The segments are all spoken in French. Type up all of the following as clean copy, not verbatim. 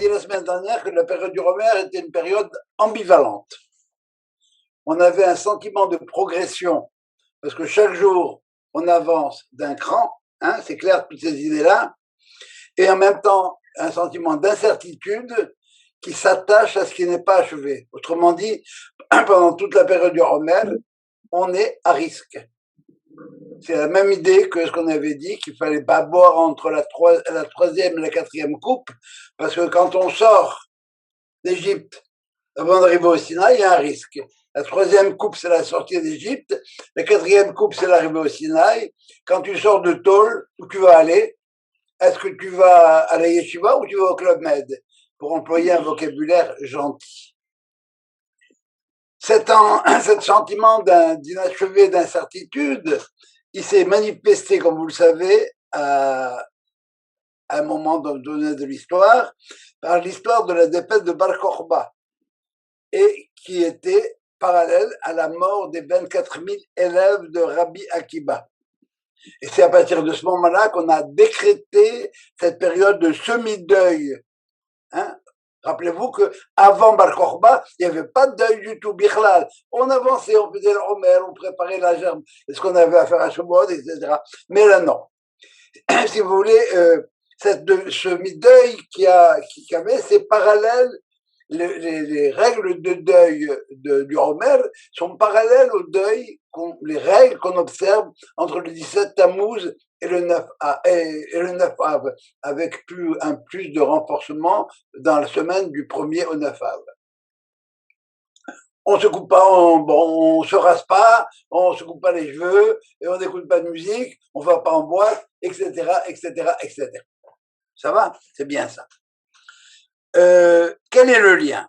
dit la semaine dernière que la période du Romer était une période ambivalente. On avait un sentiment de progression, parce que chaque jour, on avance d'un cran, hein, c'est clair, toutes ces idées-là, et en même temps, un sentiment d'incertitude qui s'attache à ce qui n'est pas achevé. Autrement dit, pendant toute la période du Romer, on est à risque. C'est la même idée que ce qu'on avait dit, qu'il fallait pas boire entre la troisième et la quatrième coupe, parce que quand on sort d'Égypte avant d'arriver au Sinaï, il y a un risque. La troisième coupe, c'est la sortie d'Égypte. La quatrième coupe, c'est l'arrivée au Sinaï. Quand tu sors de Tôle, où tu vas aller? Est-ce que tu vas à la Yeshiva ou tu vas au Club Med? Pour employer un vocabulaire gentil. Cet sentiment d'inachevé, d'incertitude, il s'est manifesté, comme vous le savez, à un moment donné de l'histoire, par l'histoire de la défaite de Bar Kokhba, et qui était parallèle à la mort des 24 000 élèves de Rabbi Akiba. Et c'est à partir de ce moment-là qu'on a décrété cette période de semi-deuil. Hein? Rappelez-vous qu'avant Bar Kokhba, il n'y avait pas de deuil du tout, Bichlal. On avançait, on faisait le Romer, on préparait la gerbe, ce qu'on avait à faire à Shavuot, etc. Mais là, non. Si vous voulez, ce mi-deuil qui avait, c'est parallèle. Les règles de deuil du Romer sont parallèles au deuil, les règles qu'on observe entre le 17 Tammuz et le 9 Av, avec plus de renforcement dans la semaine du 1er au 9 Av. On se coupe pas, on se rase pas, on se coupe pas les cheveux, et on n'écoute pas de musique, on va pas en boîte, etc., etc., etc. Ça va? C'est bien ça. Quel est le lien?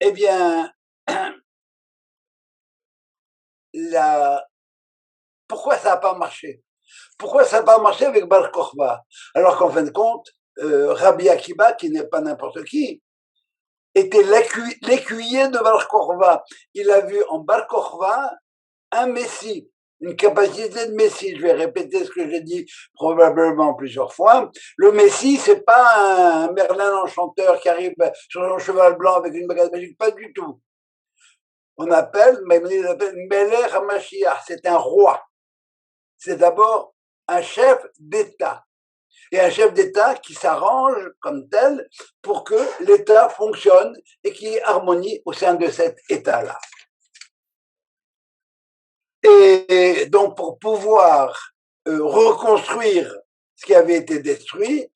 Eh bien, pourquoi ça n'a pas marché? Pourquoi ça n'a pas marché avec Bar Kokhba? Alors qu'en fin de compte, Rabbi Akiba, qui n'est pas n'importe qui, était l'écuyer de Bar Kokhba. Il a vu en Bar Kokhba un messie, une capacité de messie. Je vais répéter ce que j'ai dit probablement plusieurs fois. Le messie, c'est pas un Merlin enchanteur qui arrive sur un cheval blanc avec une baguette magique, pas du tout. On appelle Melech HaMashiach, c'est un roi. C'est d'abord un chef d'État. Et un chef d'État qui s'arrange comme tel pour que l'État fonctionne et qu'il y ait harmonie au sein de cet État-là. Et donc, pour pouvoir reconstruire ce qui avait été détruit,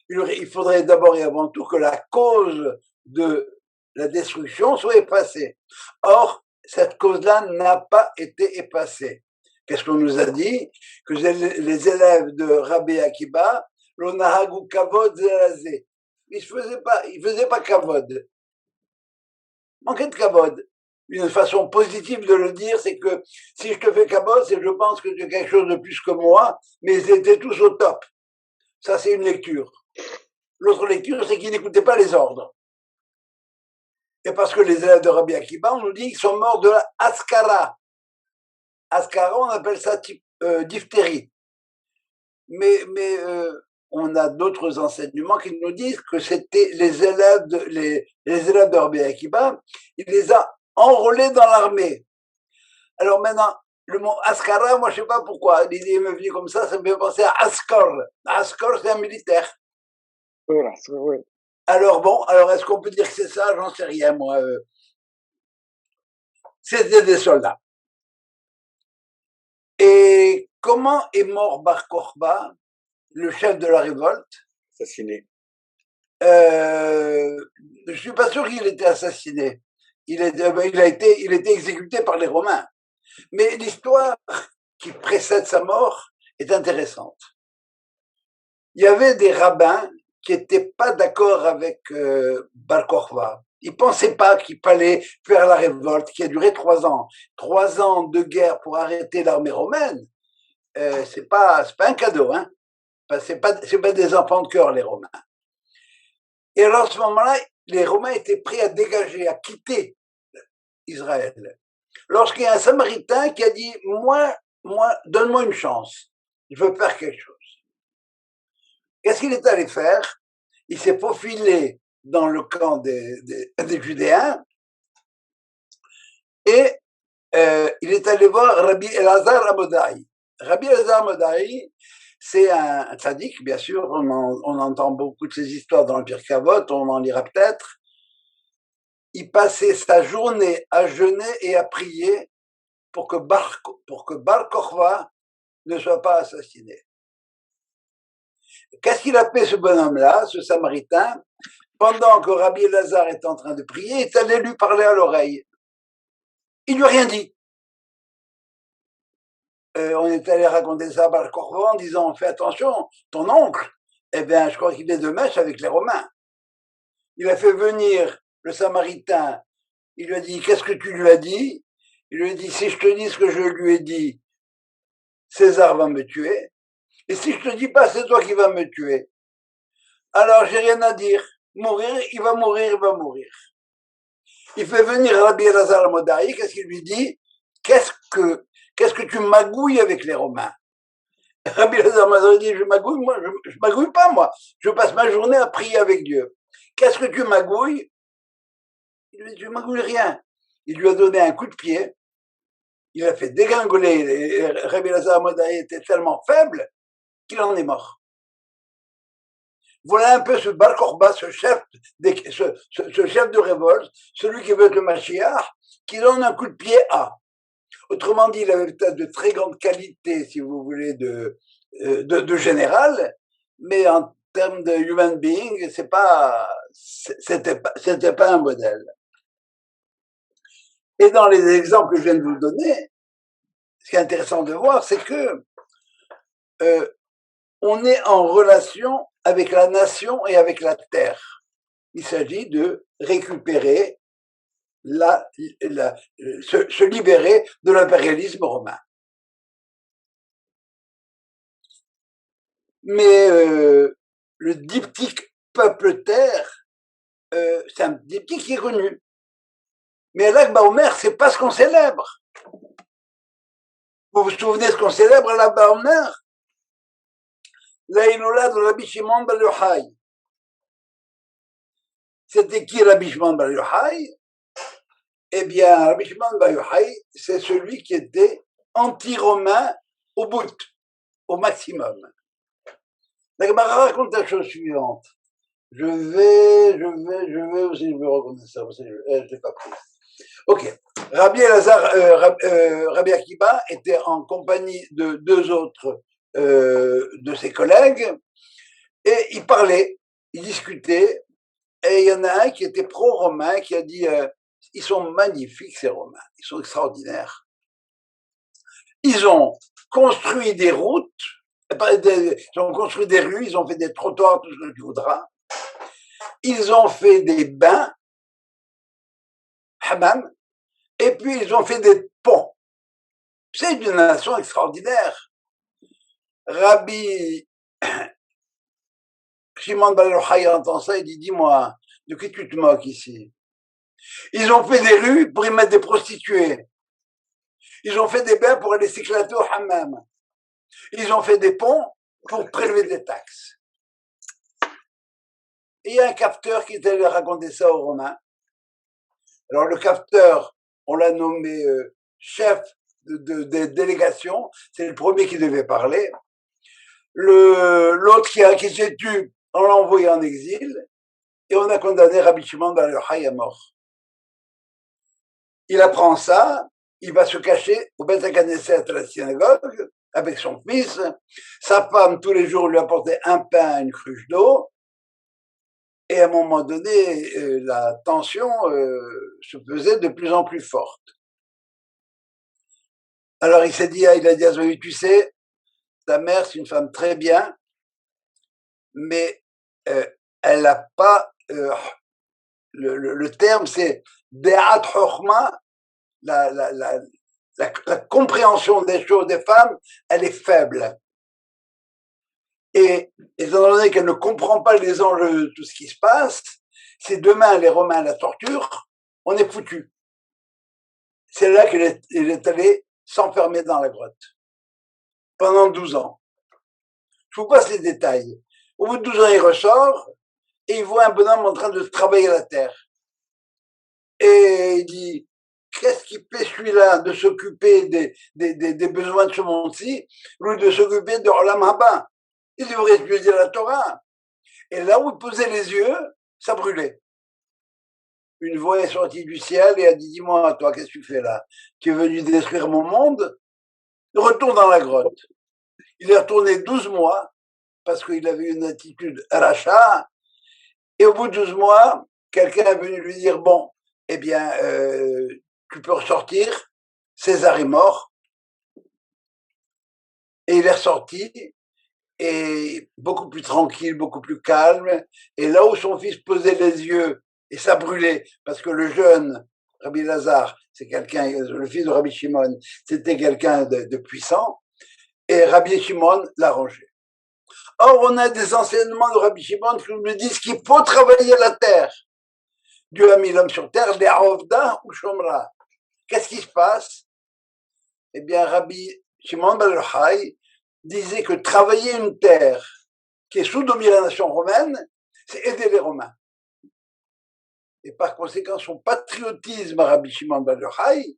il faudrait d'abord et avant tout que la cause de la destruction soit effacée. Or, cette cause-là n'a pas été effacée. Qu'est-ce qu'on nous a dit? Que les élèves de Rabbi Akiba, l'onahagu kavod zelazé, ils faisaient pas kavod. Manquait de kavod. Une façon positive de le dire, c'est que si je te fais kavod, c'est que je pense que tu es quelque chose de plus que moi, mais ils étaient tous au top. Ça, c'est une lecture. L'autre lecture, c'est qu'ils n'écoutaient pas les ordres. Et parce que les élèves de Rabbi Akiba, on nous dit qu'ils sont morts de la askara. Askara, on appelle ça diphtérie. Mais on a d'autres enseignements qui nous disent que c'était les élèves de Rabbi Akiba, il les a enrôlés dans l'armée. Alors maintenant, le mot askara, moi je sais pas pourquoi, l'idée me vient comme ça me fait penser à askor. Askor, c'est un militaire. Voilà, oui. Alors bon, est-ce qu'on peut dire que c'est ça? J'en sais rien, moi. C'était des soldats. Et comment est mort Bar Kokhba, le chef de la révolte? Assassiné. Je suis pas sûr qu'il ait été assassiné. Il était exécuté par les Romains. Mais l'histoire qui précède sa mort est intéressante. Il y avait des rabbins qui n'étaient pas d'accord avec Bar Kokhba. Ils pensaient pas qu'il fallait faire la révolte qui a duré 3 ans. 3 ans de guerre pour arrêter l'armée romaine, c'est pas un cadeau, hein. C'est pas des enfants de cœur, les Romains. Et alors, à ce moment-là, les Romains étaient prêts à dégager, à quitter Israël. Lorsqu'il y a un Samaritain qui a dit, moi, donne-moi une chance. Je veux faire quelque chose. Qu'est-ce qu'il est allé faire? Il s'est faufilé dans le camp des Judéens, et il est allé voir Rabbi Elazar Amodai. Rabbi Elazar Amodai, c'est un tzaddik, bien sûr, on entend beaucoup de ces histoires dans le Pirkei Avot, on en lira peut-être. Il passait sa journée à jeûner et à prier pour que Bar Kokhba ne soit pas assassiné. Qu'est-ce qu'il a fait, ce bonhomme-là, ce Samaritain? Pendant que Rabbi Elazar est en train de prier, il est allé lui parler à l'oreille. Il lui a rien dit. On est allé raconter ça à Bar Kokhba en disant, fais attention, ton oncle, eh bien, je crois qu'il est de mèche avec les Romains. Il a fait venir le Samaritain, il lui a dit, qu'est-ce que tu lui as dit? Il lui a dit, si je te dis ce que je lui ai dit, César va me tuer. Et si je te dis pas, c'est toi qui vas me tuer. Alors, j'ai rien à dire. Mourir, il va mourir, il va mourir. Il fait venir Rabbi Elazar Amodai, qu'est-ce qu'il lui dit? Qu'est-ce que tu magouilles avec les Romains? Rabbi Elazar Amodai dit, je magouille pas, moi. Je passe ma journée à prier avec Dieu. Qu'est-ce que tu magouilles? Il lui dit, je magouille rien. Il lui a donné un coup de pied. Il a fait dégringoler. Rabbi Elazar Amodai était tellement faible qu'il en est mort. Voilà un peu ce Bar Kokhba, ce chef de révolte, celui qui veut être le Mashiach, qui donne un coup de pied à. Autrement dit, il avait peut-être de très grandes qualités, si vous voulez, de général, mais en termes de human being, c'était pas un modèle. Et dans les exemples que je viens de vous donner, ce qui est intéressant de voir, c'est que on est en relation avec la nation et avec la terre. Il s'agit de récupérer se libérer de l'impérialisme romain. Mais le diptyque peuple-terre, c'est un diptyque qui est connu. Mais Lag Baomer, c'est pas ce qu'on célèbre. Vous vous souvenez de ce qu'on célèbre à Lag Baomer? L'Aïnoula de Rabbi Shimon Bar Yochai. C'était qui Rabbi Shimon Bar Yochai? Eh bien, Rabbi Shimon Bar Yochai, c'est celui qui était anti-romain au bout, au maximum. La Gemara raconte la chose suivante. Je vais aussi, je me reconnais ça, je ne l'ai pas pris. Ok. Rabbi Akiba était en compagnie de deux autres de ses collègues et ils parlaient, ils discutaient et il y en a un qui était pro-romain qui a dit ils sont magnifiques ces Romains, ils sont extraordinaires. Ils ont construit des routes, ils ont construit des rues, ils ont fait des trottoirs, tout ce que tu voudras. Ils ont fait des bains, hammam, et puis ils ont fait des ponts. C'est une nation extraordinaire. Rabbi Shimon Bar Yochai entend ça, il dit, dis-moi, de qui tu te moques ici? Ils ont fait des rues pour y mettre des prostituées. Ils ont fait des bains pour aller s'éclater au hammam. Ils ont fait des ponts pour prélever des taxes. Et il y a un capteur qui est allé raconter ça aux Romains. Alors le capteur, on l'a nommé chef de délégation, c'est le premier qui devait parler. L'autre qui s'est tué, on l'a envoyé en exil, et on a condamné Rabbi Shimon Bar Yochai à mort. Il apprend ça, il va se cacher au Beth Knesset à la synagogue, avec son fils. Sa femme, tous les jours, lui apportait un pain, une cruche d'eau. Et à un moment donné, la tension se faisait de plus en plus forte. Alors il s'est dit, il a dit à Zoé, tu sais, ta mère, c'est une femme très bien, mais elle n'a pas, le terme c'est De'at Chochma, la compréhension des choses des femmes, elle est faible. Et étant donné qu'elle ne comprend pas les enjeux de tout ce qui se passe, si demain les Romains la torturent, on est foutu. C'est là qu'il est allé s'enfermer dans la grotte. Pendant 12 ans. Je vous passe les détails. Au bout de 12 ans, il ressort, et il voit un bonhomme en train de travailler la terre. Et il dit, qu'est-ce qui fait celui-là de s'occuper des besoins de ce monde-ci, ou de s'occuper de Olam Haba? Il devrait étudier la Torah. Et là où il posait les yeux, ça brûlait. Une voix est sortie du ciel et a dit, dis-moi, toi, qu'est-ce que tu fais là? Tu es venu détruire mon monde? Retourne dans la grotte. Il est retourné 12 mois parce qu'il avait une attitude rachat. Et au bout de 12 mois, quelqu'un est venu lui dire, bon, eh bien, tu peux ressortir. César est mort. Et il est ressorti, et beaucoup plus tranquille, beaucoup plus calme. Et là où son fils posait les yeux, et ça brûlait, parce que le jeune Rabbi Lazare, c'est quelqu'un, le fils de Rabbi Shimon, c'était quelqu'un de puissant, et Rabbi Shimon l'a rangé. Or, on a des enseignements de Rabbi Shimon qui nous disent qu'il faut travailler la terre. Dieu a mis l'homme sur terre, les Avda ou Shomra. Qu'est-ce qui se passe? Eh bien, Rabbi Shimon Bar Yochai disait que travailler une terre qui est sous domination romaine, c'est aider les Romains. Et par conséquent, son patriotisme, Rabbi Shimon Bar Yochai,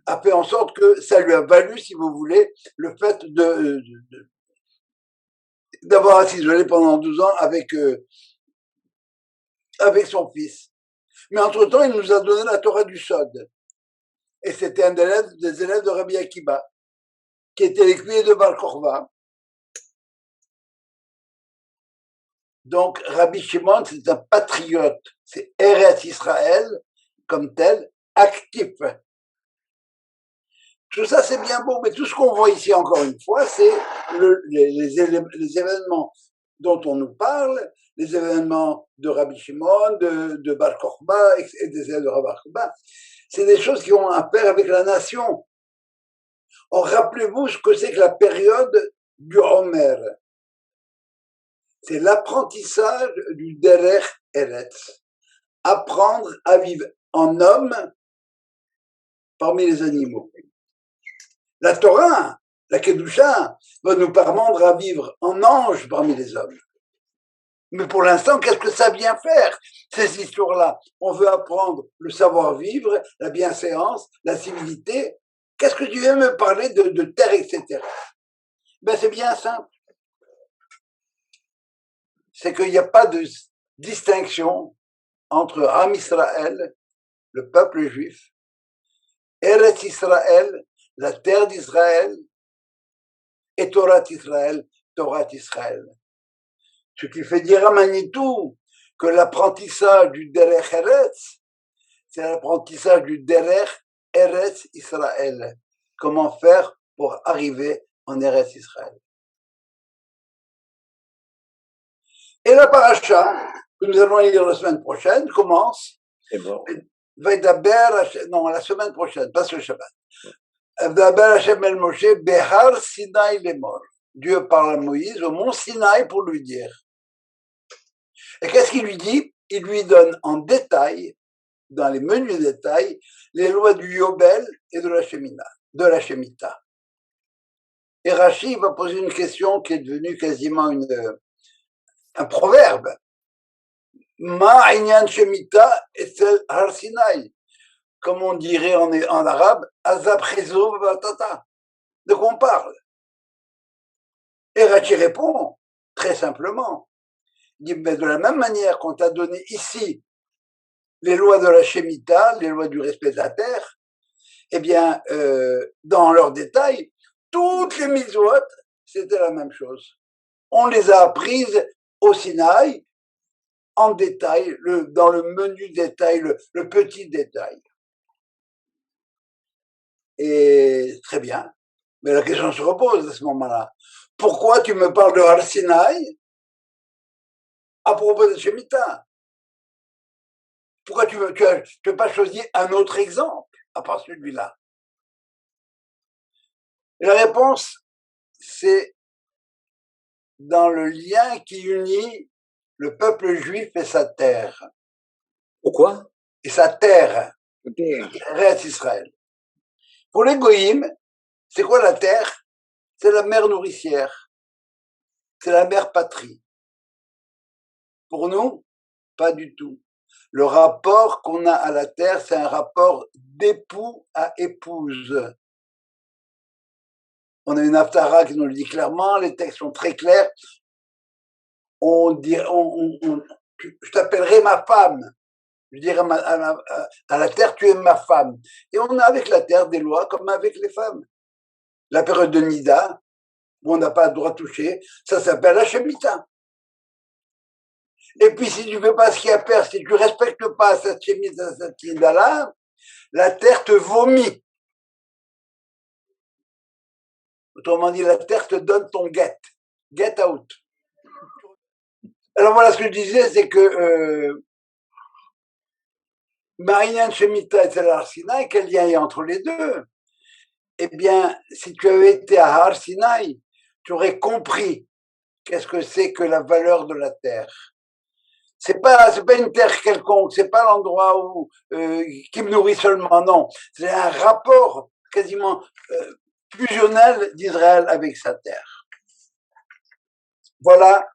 a fait en sorte que ça lui a valu, si vous voulez, le fait d'avoir à s'isoler pendant 12 ans avec son fils. Mais entre-temps, il nous a donné la Torah du Sod. Et c'était un des élèves de Rabbi Akiba, qui était l'écuyer de Bar Korva. Donc, Rabbi Shimon, c'est un patriote. C'est Eretz Israël, comme tel, actif. Tout ça, c'est bien beau, mais tout ce qu'on voit ici, encore une fois, c'est les événements dont on nous parle, les événements de Rabbi Shimon, de Bar Korba et des élèves de Rabbi Korba. C'est des choses qui ont à faire avec la nation. Or, rappelez-vous ce que c'est que la période du Homer. C'est l'apprentissage du Derech Eretz. Apprendre à vivre en homme parmi les animaux. La Torah, la Kedusha, va nous permettre à vivre en ange parmi les hommes. Mais pour l'instant, qu'est-ce que ça vient faire, ces histoires-là? On veut apprendre le savoir-vivre, la bienséance, la civilité. Qu'est-ce que tu viens me parler de terre, etc. Ben, c'est bien simple. C'est qu'il n'y a pas de distinction entre Am Israël, le peuple juif, Eretz Israël, la terre d'Israël, et Torah Israël, Torah Israël. Ce qui fait dire à Manitou que l'apprentissage du Derech Eretz, c'est l'apprentissage du Derech Eretz Israël. Comment faire pour arriver en Eretz Israël. Et la paracha, que nous allons lire la semaine prochaine, commence. C'est bon. Non, la semaine prochaine, pas ce Shabbat. Hashem el Moshe, Behar Sinai Lemor. Dieu parle à Moïse au mont Sinaï pour lui dire. Et qu'est-ce qu'il lui dit? Il lui donne en détail, dans les menus détails, les lois du Yobel et de la Shemitah. Et Rashi va poser une question qui est devenue quasiment un proverbe. Ma inyan Shemitah etel Har Sinai. Comme on dirait en arabe, Azab Chezo Vatata. De quoi on parle? Et Rashi répond, très simplement, il dit, mais de la même manière qu'on t'a donné ici les lois de la Shemitah, les lois du respect de la terre, eh bien, dans leurs détails, toutes les mitzvot, c'était la même chose. On les a apprises au Sinaï, en détail, dans le menu détail, le petit détail. Et très bien. Mais la question se repose à ce moment-là. Pourquoi tu me parles de Har Sinaï à propos de Shemitah? Pourquoi tu n'as pas choisi un autre exemple à part celui-là? Et la réponse, c'est dans le lien qui unit le peuple juif et sa terre. Pourquoi? Et sa terre, Terre. Eretz Israël. Pour les goïms, c'est quoi la terre? C'est la mère nourricière. C'est la mère patrie. Pour nous, Pas du tout. Le rapport qu'on a à la terre, c'est un rapport d'époux à épouse. On a une Haftara qui nous le dit clairement, les textes sont très clairs. Je t'appellerai ma femme. Je dirais à la terre, tu es ma femme. Et on a avec la terre des lois comme avec les femmes. La période de Nida, où on n'a pas le droit de toucher, ça s'appelle la Shemitah. Et puis si tu ne fais pas ce qu'il y a à faire, si tu ne respectes pas cette Shemitah, cette Nida-là, la terre te vomit. Autrement dit, la terre te donne ton get out. Alors voilà, ce que je disais, c'est que Marianne Shemitah et Har Sinaï, quel lien il y a entre les deux? Eh bien, si tu avais été à Har Sinaï, tu aurais compris qu'est-ce que c'est que la valeur de la terre. C'est pas une terre quelconque, c'est pas l'endroit où qui me nourrit seulement, non. C'est un rapport quasiment fusionnel d'Israël avec sa terre. Voilà.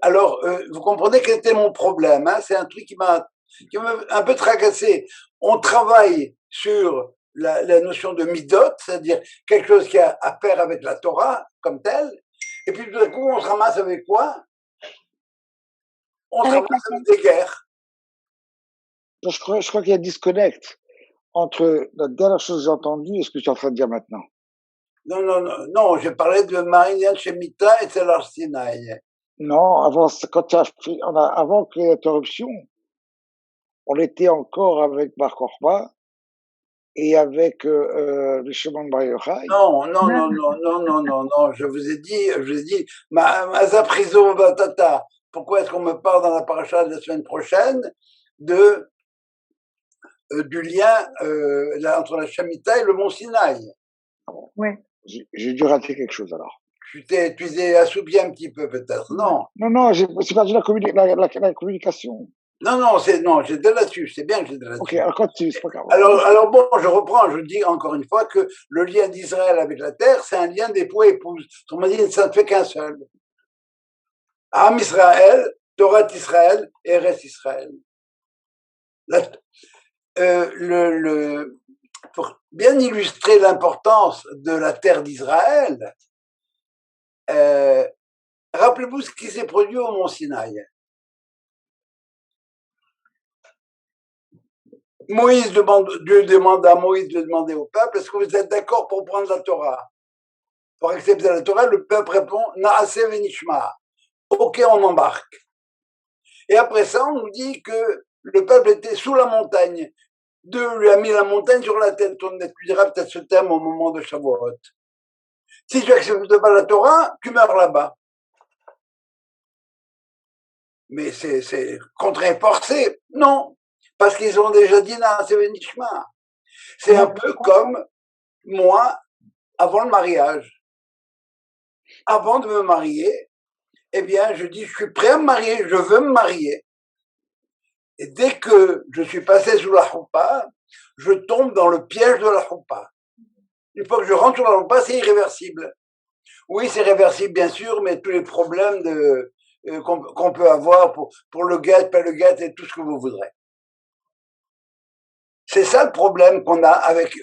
Alors, vous comprenez quel était mon problème, hein? C'est un truc qui m'a un peu tracassé. On travaille sur la notion de midot, c'est-à-dire quelque chose qui a à faire avec la Torah comme telle, et puis tout d'un coup, on se ramasse avec quoi? On se ramasse avec des guerres. Je crois qu'il y a un disconnect entre la dernière chose que j'ai entendue et ce que tu es en train de dire maintenant. Non, j'ai parlé de Marianne Shemitah et Har Sinaï. Non, avant que l'interruption, on était encore avec Bar Kokhba et avec le chemin de Bar Yochai. Non, je vous ai dit, Mazaprizo Batata. Pourquoi est-ce qu'on me parle dans la paracha de la semaine prochaine du lien entre la Shemitah et le mont Sinaï? Oui. J'ai dû rater quelque chose alors. Tu t'es assoupi un petit peu peut-être, non? Non, c'est perdu la communication. Non, j'étais là-dessus, c'est bien que j'étais là-dessus. Ok, alors continue, c'est pas grave. Alors bon, je reprends, je dis encore une fois que le lien d'Israël avec la terre, c'est un lien d'époux et épouse. On m'a dit, ça ne fait qu'un seul. Am Israël, Torah Israël, Eretz Israël. Pour bien illustrer l'importance de la terre d'Israël, rappelez-vous ce qui s'est produit au mont Sinaï. Dieu demande à Moïse de demander au peuple, est-ce que vous êtes d'accord pour prendre la Torah? Pour accepter la Torah, le peuple répond, Naase venishma. Ok, on embarque. Et après ça, on nous dit que le peuple était sous la montagne. Dieu lui a mis la montagne sur la tête. On étudiera peut-être ce thème au moment de Shavuot. Si tu acceptes pas la Torah, tu meurs là-bas. Mais c'est contraint forcé. Non. Parce qu'ils ont déjà dit Naase venishma. C'est un peu comme moi, avant le mariage. Avant de me marier, eh bien, je dis, je suis prêt à me marier, je veux me marier. Et dès que je suis passé sous la choupa, je tombe dans le piège de la choupa. Une fois que je rentre sur la choupa, c'est irréversible. Oui, c'est réversible, bien sûr, mais tous les problèmes qu'on peut avoir pour le guet, pas le guet, et tout ce que vous voudrez. C'est ça le problème qu'on a avec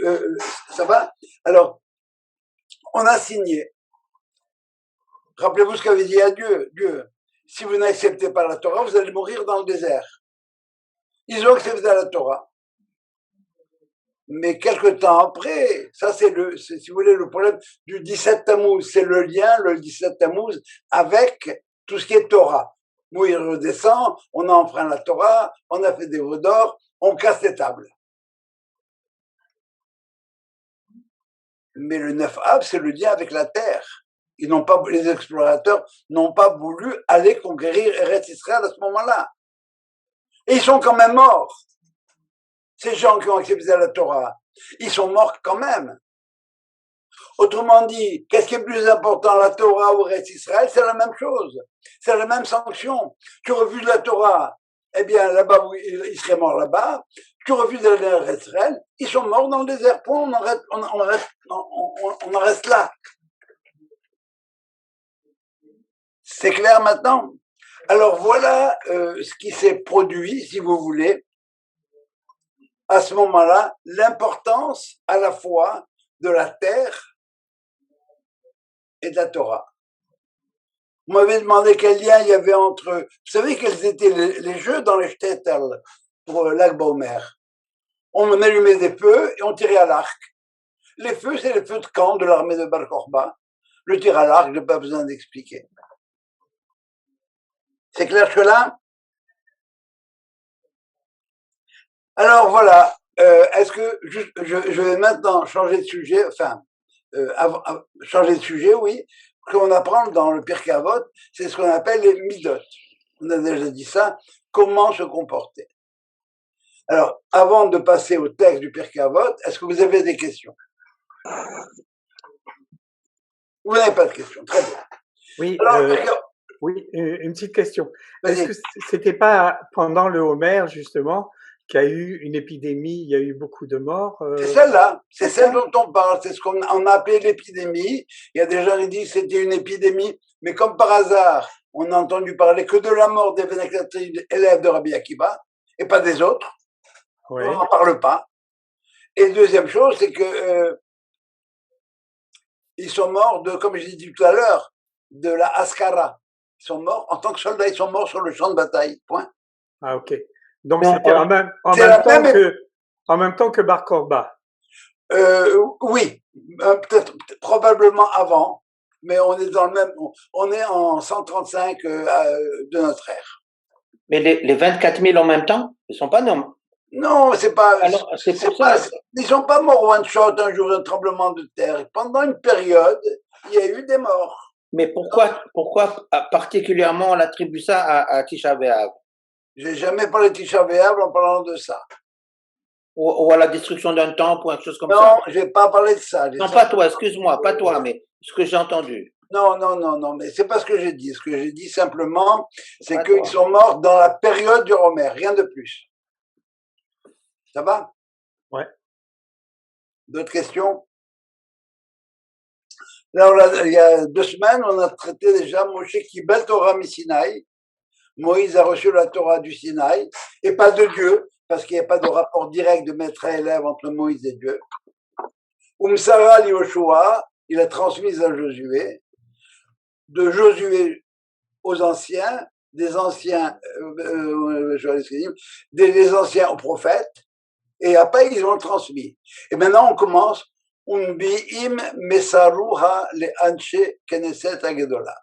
ça va? Alors, on a signé. Rappelez-vous ce qu'avait dit à Dieu. Dieu, si vous n'acceptez pas la Torah, vous allez mourir dans le désert. Ils ont accepté la Torah. Mais quelque temps après, ça c'est si vous voulez, le problème du 17 Tammuz, c'est le lien, le 17 Tammuz, avec tout ce qui est Torah. Où il redescend, on a enfreint la Torah, on a fait des veaux d'or, on casse les tables. Mais le 9 Av, c'est le lien avec la terre. Les explorateurs n'ont pas voulu aller conquérir Eretz Israël à ce moment-là. Et ils sont quand même morts. Ces gens qui ont accepté la Torah, ils sont morts quand même. Autrement dit, qu'est-ce qui est plus important, la Torah ou Eretz Israël? C'est la même chose. C'est la même sanction. Tu refuses la Torah, eh bien là-bas, ils seraient morts là-bas. Tu refuses Eretz Israël, ils sont morts dans le désert. Point, on en reste là. C'est clair maintenant? Alors voilà ce qui s'est produit, si vous voulez, à ce moment-là, l'importance à la fois de la terre et de la Torah. Vous m'avez demandé quel lien il y avait entre... Vous savez quels étaient les jeux dans les shtetl pour Lag Baomer? On allumait des feux et on tirait à l'arc. Les feux, c'est les feux de camp de l'armée de Bar Kokhba. Le tir à l'arc, je n'ai pas besoin d'expliquer. C'est clair que là? Alors voilà, est-ce que je vais maintenant changer de sujet, enfin, changer de sujet, oui. Ce qu'on apprend dans le Pirkei Avot, c'est ce qu'on appelle les midot. On a déjà dit ça, comment se comporter. Alors, avant de passer au texte du Pirkei Avot, est-ce que vous avez des questions? Vous n'avez pas de questions, très bien. Oui, Alors, oui, une petite question. Vas-y. Est-ce que c'était pas pendant le Homer, justement, qu'il y a eu une épidémie, il y a eu beaucoup de morts C'est celle-là, c'est celle dont on parle, c'est ce qu'on a appelé l'épidémie. Il y a des gens qui disent que c'était une épidémie, mais comme par hasard, on n'a entendu parler que de la mort des Vénécatrides élèves de Rabbi Akiva, et pas des autres. Ouais. On n'en parle pas. Et deuxième chose, c'est que ils sont morts de, comme j'ai dit tout à l'heure, de la Haskara. Ils sont morts, en tant que soldats, ils sont morts sur le champ de bataille, point. Ah, ok. Donc Non, c'était en même temps que Bar Kokhba. Oui, peut-être, probablement avant, mais on est dans le même, on est en 135 de notre ère. mais les 24 000 en même temps, ils sont pas normaux. Non, c'est pas, Alors, c'est pour ça. Ils sont pas morts one shot un jour d'un tremblement de terre. Pendant une période, il y a eu des morts. Mais pourquoi particulièrement on attribue ça à Tisha B'Av? J'ai jamais parlé de Tisha B'Av en parlant de ça. Ou à la destruction d'un temple ou quelque chose comme ça? Non, j'ai pas parlé de ça. Non, pas toi, excuse-moi, pas toi, mais ce que j'ai entendu. Non, mais c'est pas ce que j'ai dit. Ce que j'ai dit simplement, c'est Pas qu'ils toi. sont morts dans la période du Homer, rien de plus. Ça va? Ouais. D'autres questions? Là, il y a 2 semaines, on a traité déjà Moshe Kibel Torah Sinaï. Moïse a reçu la Torah du Sinaï, et pas de Dieu, parce qu'il n'y a pas de rapport direct de maître à élève entre Moïse et Dieu. Umsara Yoshua, il a transmis à Josué, de Josué aux anciens, des anciens, des anciens aux prophètes, et après ils ont transmis. Et maintenant on commence. Umbiim mesaruha le anche keneset agedola.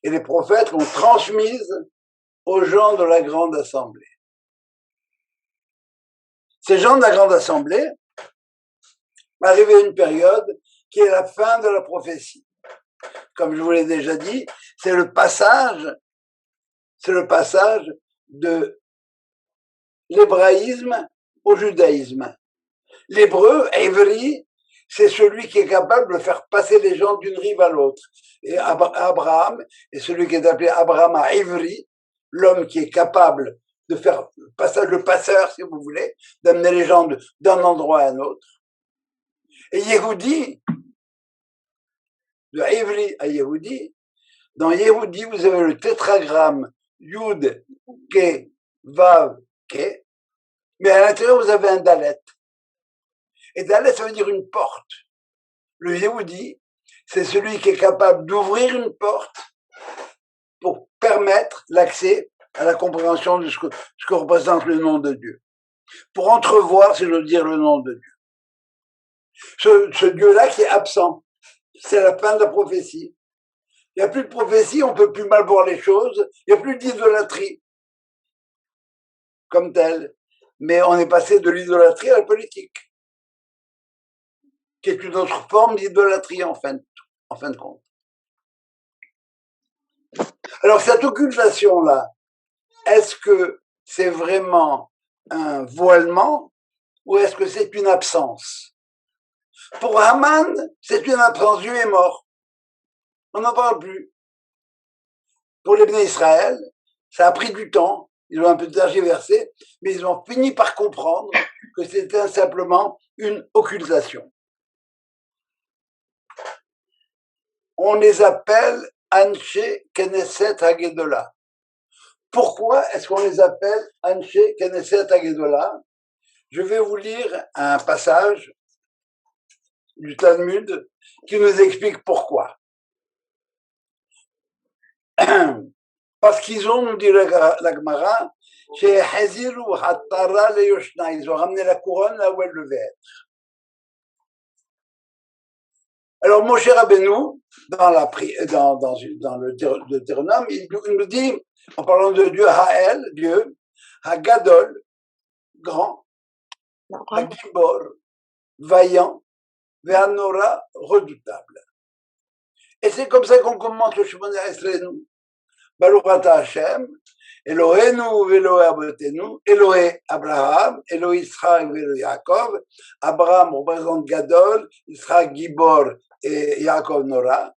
Et les prophètes l'ont transmise aux gens de la grande assemblée. Ces gens de la grande assemblée arrivent à une période qui est la fin de la prophétie. Comme je vous l'ai déjà dit, c'est le passage de l'hébraïsme au judaïsme. L'hébreu, Ivri, c'est celui qui est capable de faire passer les gens d'une rive à l'autre. Et Abraham est celui qui est appelé Abraham à Ivri, l'homme qui est capable de faire le passeur, si vous voulez, d'amener les gens d'un endroit à un autre. Et Yehudi, de Ivri à Yehudi, dans Yehudi, vous avez le tétragramme Yud, Ke, Vav, Ke, mais à l'intérieur, vous avez un Dalet. Et Dalet, ça veut dire une porte. Le Yehudi, c'est celui qui est capable d'ouvrir une porte pour permettre l'accès à la compréhension de ce que représente le nom de Dieu. Pour entrevoir, si je veux dire, le nom de Dieu. Ce Dieu-là qui est absent, c'est la fin de la prophétie. Il n'y a plus de prophétie, on ne peut plus mal voir les choses, il n'y a plus d'idolâtrie comme telle. Mais on est passé de l'idolâtrie à la politique, qui est une autre forme d'idolâtrie en fin de compte. Alors cette occultation-là, est-ce que c'est vraiment un voilement ou est-ce que c'est une absence? Pour Haman, c'est une absence, Dieu est mort. On n'en parle plus. Pour les Bnei Israël, ça a pris du temps, ils ont un peu tergiversé, mais ils ont fini par comprendre que c'était simplement une occultation. On les appelle Anshe Knesset Hagedola. Pourquoi est-ce qu'on les appelle Anshe Knesset Agedola? Je vais vous lire un passage du Talmud qui nous explique pourquoi. Parce qu'ils ont, nous dit la Gemara, chez Haziru Hatara le Yoshna, ils ont ramené la couronne là où elle devait être. Alors, Moshe Rabbeinu, dans le Deutéronome, il nous dit, en parlant de Dieu, Ha'el, Dieu, Hagadol, grand, Hagibor, vaillant, Ve'anora, redoutable. Et c'est comme ça qu'on commence le Shemona Esrenu. Baruch Ata Hashem, Elohenu ve'Elohei Avotenu, Elohei Abraham, Elohei Yitzhak ve'Elohei Yaakov. Abraham représente Gadol, Yitzhak Gibor et Yaakov Nora.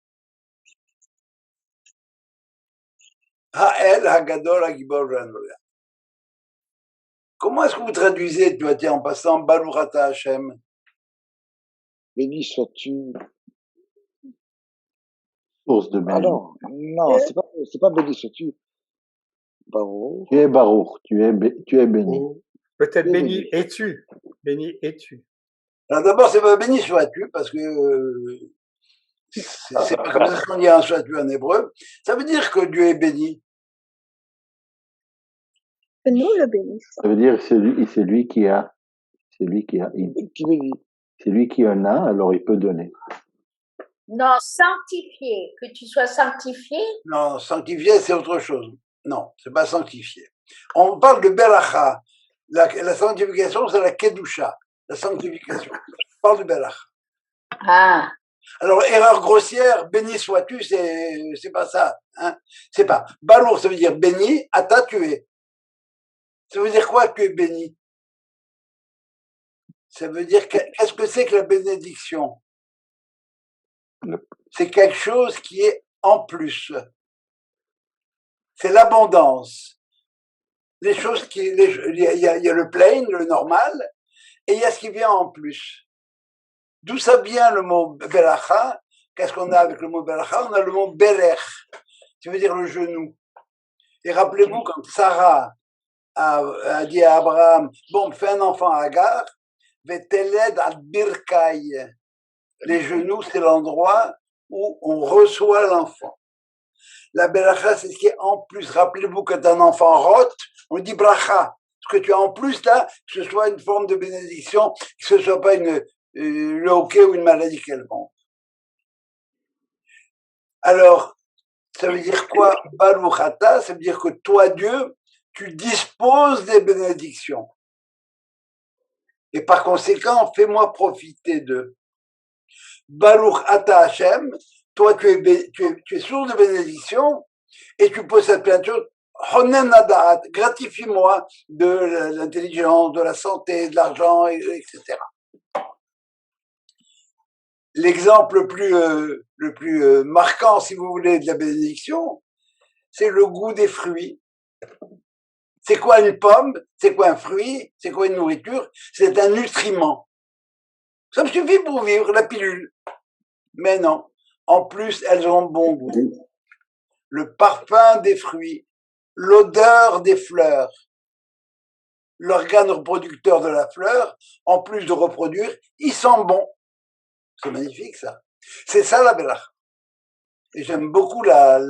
Ha'el, Hagadol, Hagibor, Ve'Anora. Comment est-ce que vous traduisez, tu vois, tiens, en passant Baruch Ata Hashem? Béni sois-tu. Source de Ah béni. non, c'est pas béni sois-tu. Baruch. Tu es Baruch, tu es béni. Ou peut-être Oui, béni oui. es-tu. Béni es-tu. Alors d'abord, c'est pas béni sois-tu, parce que c'est pas comme ça qu'on dit un sois-tu en hébreu. Ça veut dire que Dieu est béni. Que nous le bénissons. Ça veut dire c'est lui qui a, Qui bénit. c'est lui qui en a, alors il peut donner. Non, sanctifié. Que tu sois sanctifié. Non, sanctifié, c'est autre chose. Non, c'est pas sanctifié. On parle de Beracha. La sanctification, c'est la Kedusha, la sanctification. On parle de Beracha. Ah, Alors, erreur grossière, béni sois-tu, c'est pas ça. Hein. C'est pas. Baruch, ça veut dire béni, Ata, tu es. Ça veut dire quoi, tu es béni? Ça veut dire, qu'est-ce que c'est que la bénédiction? C'est quelque chose qui est en plus. C'est l'abondance. Les choses qui, il y a le plain, le normal, et il y a ce qui vient en plus. D'où ça vient le mot beracha? Qu'est-ce qu'on a avec le mot beracha? On a le mot berech, qui veut dire le genou. Et rappelez-vous, quand Sarah a dit à Abraham, bon, fais un enfant à Agar, veteled al birkai. Les genoux, c'est l'endroit où on reçoit l'enfant. La beracha, c'est ce qui est en plus. Rappelez-vous que un enfant rote, on dit bracha. Ce que tu as en plus là, que ce soit une forme de bénédiction, que ce soit pas le hockey ou une maladie quelconque. Alors, ça veut dire quoi? Baruch Ata, ça veut dire que toi, Dieu, tu disposes des bénédictions. Et par conséquent, fais-moi profiter d'eux. Baruch Ata Hashem, toi, tu es source de bénédiction et tu possèdes plein de choses. Honen Adat, gratifie-moi de l'intelligence, de la santé, de l'argent, etc. L'exemple le plus marquant, si vous voulez, de la bénédiction, c'est le goût des fruits. C'est quoi une pomme? C'est quoi un fruit? C'est quoi une nourriture? C'est un nutriment. Ça me suffit pour vivre, la pilule. Mais non. En plus, elles ont bon goût. Le parfum des fruits, l'odeur des fleurs, l'organe reproducteur de la fleur, en plus de reproduire, il sent bon. C'est magnifique, ça. C'est ça, la beracha. Et j'aime beaucoup la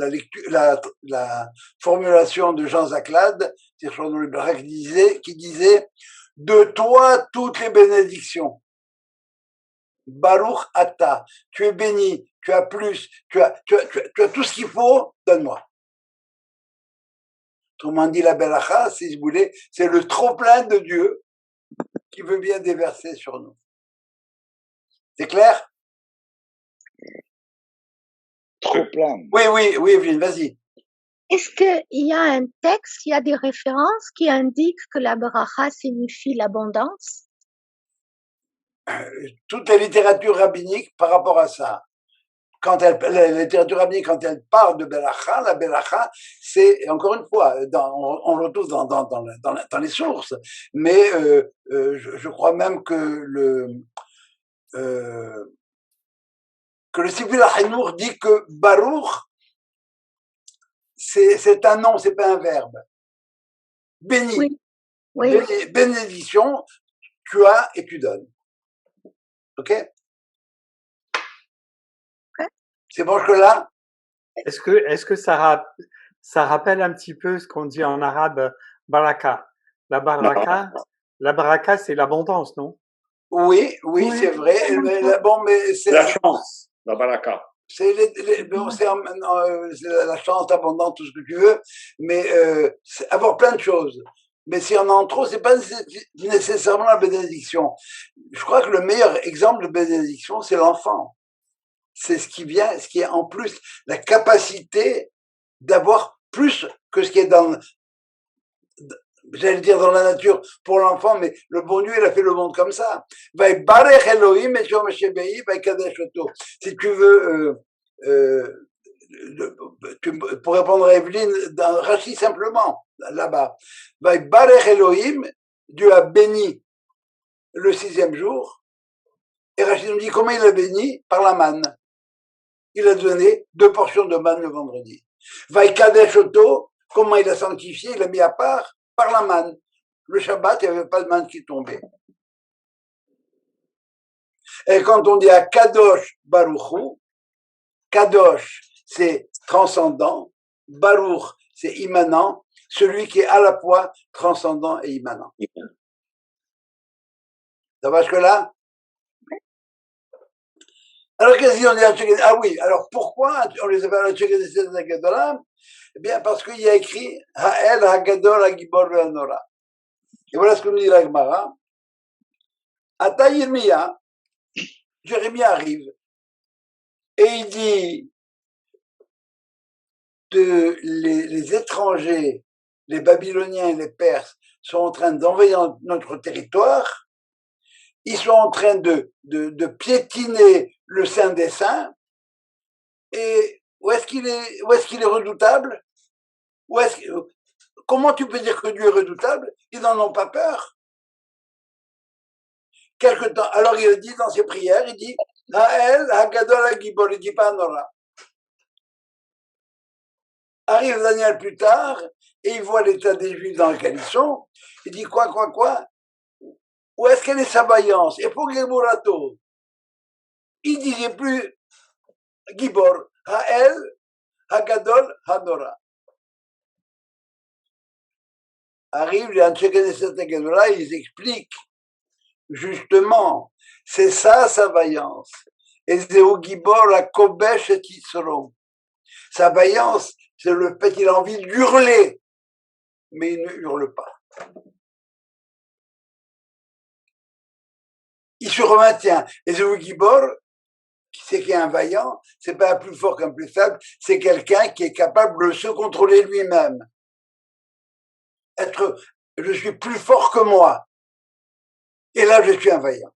formulation de Jean Zaclade, qui disait, de toi toutes les bénédictions. Baruch Ata, tu es béni, tu as plus, tu as tout ce qu'il faut, donne-moi. Autrement dit, la beracha, si vous voulez, c'est le trop-plein de Dieu qui veut bien déverser sur nous. C'est clair? Trop plein. Oui, Evelyne, vas-y. est-ce qu'il y a un texte, il y a des références qui indiquent que la beracha signifie l'abondance? Toute la littérature rabbinique par rapport à ça. La littérature rabbinique, quand elle parle de beracha, la beracha, c'est, encore une fois, on le retrouve dans les sources, mais je crois même que le Sifri Hanour dit que Baruch, c'est un nom, c'est pas un verbe. béni. Oui, oui. Bénédiction, tu as et tu donnes. Ok? C'est bon jusque-là? Est-ce que ça rappelle un petit peu ce qu'on dit en arabe baraka? La baraka, c'est l'abondance, non? Oui, c'est vrai. Mais, bon, mais c'est la chance, la baraka. c'est la chance, l'abondance, tout ce que tu veux, mais c'est avoir plein de choses. Mais si on en trop, c'est pas nécessairement la bénédiction. Je crois que le meilleur exemple de bénédiction, c'est l'enfant. C'est ce qui vient, ce qui est en plus, la capacité d'avoir plus que ce qui est dans, j'allais dire dans la nature pour l'enfant, mais le bon Dieu, il a fait le monde comme ça. Si tu veux, pour répondre à Evelyne, dans Rachi simplement, là-bas, Dieu a béni le 6e jour, et Rachid nous dit comment il a béni? Par la manne. Il a donné 2 portions de manne le vendredi. Vaïkadesh Oto, comment il a sanctifié? Il a mis à part par la manne. Le Shabbat, il n'y avait pas de manne qui tombait. Et quand on dit à Kadosh Baruchu, Kadosh, c'est transcendant, Baruch, c'est immanent, celui qui est à la fois transcendant et immanent. Ça va jusque-là? Alors, qu'est-ce qu'on dit? Ah oui, alors pourquoi on les appelle la Gadol? Eh bien, parce qu'il y a écrit Ha'el Hagadol Hagibor Ve'anora. Et voilà ce que nous dit la Gemara. Ata Yirmiya, Jérémie arrive, et il dit les étrangers, les Babyloniens et les Perses sont en train d'envahir notre territoire, ils sont en train de piétiner le Saint des Saints, et où est-ce qu'il est redoutable? Comment tu peux dire que Dieu est redoutable? Ils n'en ont pas peur. Quelque temps, alors il dit dans ses prières, il dit Ha'el Hagadol Hagibor, il dit pas Nora. Arrive Daniel plus tard, et il voit l'état des Juifs dans lequel ils sont, il dit quoi? Où est-ce qu'elle est sa vaillance? Et pour Geburato, il disait plus Gibor, Ha'el Hagadol Hanora. Arrive les Anshek là, ils expliquent justement, c'est ça sa vaillance. Et Zéou Gibor la Kobesh et Tisro. Sa vaillance, c'est le fait qu'il a envie d'hurler, mais il ne hurle pas. Il se maintient. Et Zéou Gibor, c'est qu'il y a un vaillant, c'est pas un plus fort qu'un plus faible, c'est quelqu'un qui est capable de se contrôler lui-même. Je suis plus fort que moi. Et là, je suis un vaillant.